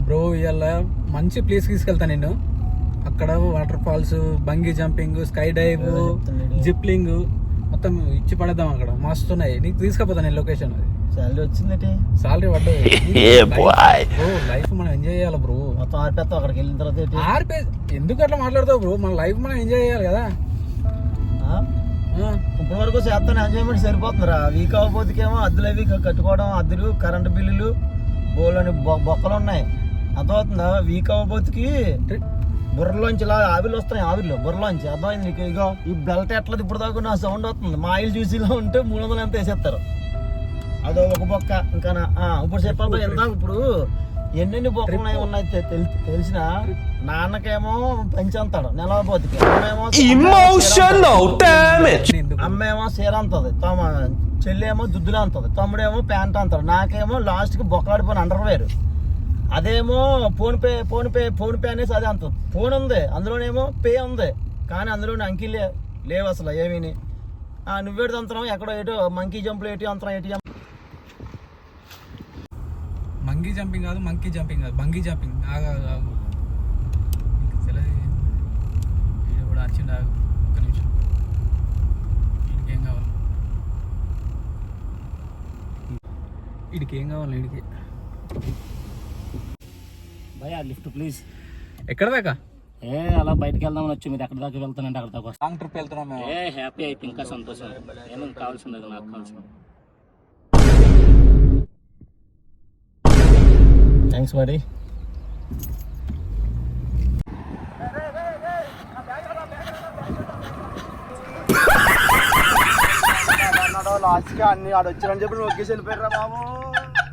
Bro ఇవాళ మంచి place తీసుకెళ్తా నేను. అక్కడ waterfalls, bungee jumping, skydive, ziplining మొత్తం ఇచ్చి పడేద్దాం. అక్కడ మస్తున్నాయి. నీకు తీసుకపోతా నేను లొకేషన్. సాలరీ వచ్చింది, సాలరీ పడ్డది. లైఫ్ మనం ఎంజాయ్ చేయాలి బ్రో. మొత్తం ఆర్పేస్తావు అక్కడికి వెళ్ళిన తర్వాత. ఆర్పే ఎందుకు అట్లా మాట్లాడతావు బ్రో? మన లైఫ్ మనం ఎంజాయ్ చేయాలి కదా. ఇప్పటి వరకు చేస్తాను ఎంజాయ్మెంట్ సరిపోతుందిరా. వీక్ అవ్వబోతుకేమో అద్దెలు అవి కట్టుకోవడం, అద్దెలు, కరెంటు బిల్లులు, బోలని బొక్కలు ఉన్నాయి. అర్థమవుతుందా? వీక్ అవ్వబోతుకి బుర్రలోంచి ఇలా ఆవిర్లు వస్తాయి. ఆవిర్లు బుర్రలోంచి అర్థమైంది నీకు? ఇగో ఈ బెల్ట్ ఎట్లది ఇప్పుడు దాకా నా సౌండ్ వస్తుంది. మా ఆయిల్ జ్యూసీలో ఉంటే 300 ఎంత వేసేస్తారు. అదో ఒక బొక్క. ఇంకా ఇప్పుడు చెప్పాలి ఎంత ఇప్పుడు ఎన్నెన్ని బొక్కలు ఉన్నాయి తెలిసిన. నాన్నకేమో పెంచంతాడు నెలబోతుకి, అమ్మేమో చీర అంతది, చెల్లేమో దుద్దులు అంతది, తమ్ముడేమో ప్యాంట్ అంతాడు, నాకేమో లాస్ట్కి బొక్కలాడిపోయిన అండర్వేర్. అదేమో ఫోన్ పే అనేసి అదే అంత ఫోన్ ఉంది, అందులోనేమో పే ఉంది, కానీ అందులోనే అంకిలే లేవు అసలు ఏమీని. నువ్వేడు అంతరం ఎక్కడో ఏటో మంకీ జంపులు ఏటి అంతరం ఏటి. మంకీ జంపింగ్ కాదు, మంకీ జంపింగ్ కాదు, బంగీ జంపింగ్. వీడు కూడా వచ్చిండు. ఒక్క నిమిషం, వీడికి ఏం కావాలి? వీడికి ఏం కావాలి? వీడికి భయ్యా లిఫ్ట్ ప్లీజ్. ఎక్కడ దాకా? అలా బయటకు వెళ్దామని వచ్చి మీరు ఎక్కడ దాకా వెళ్తానంటే అక్కడ దాకా లాంగ్ ట్రిప్ వెళ్తున్నాం. హ్యాపీ అయితే ఇంకా సంతోషం. నేను కావాల్సింది నాకు కావాల్సింది. థ్యాంక్స్ మరి. లాస్ట్గా అన్ని ఆడ వచ్చారని చెప్పి ఒకేసి వెళ్ళిపోయారా బాబు.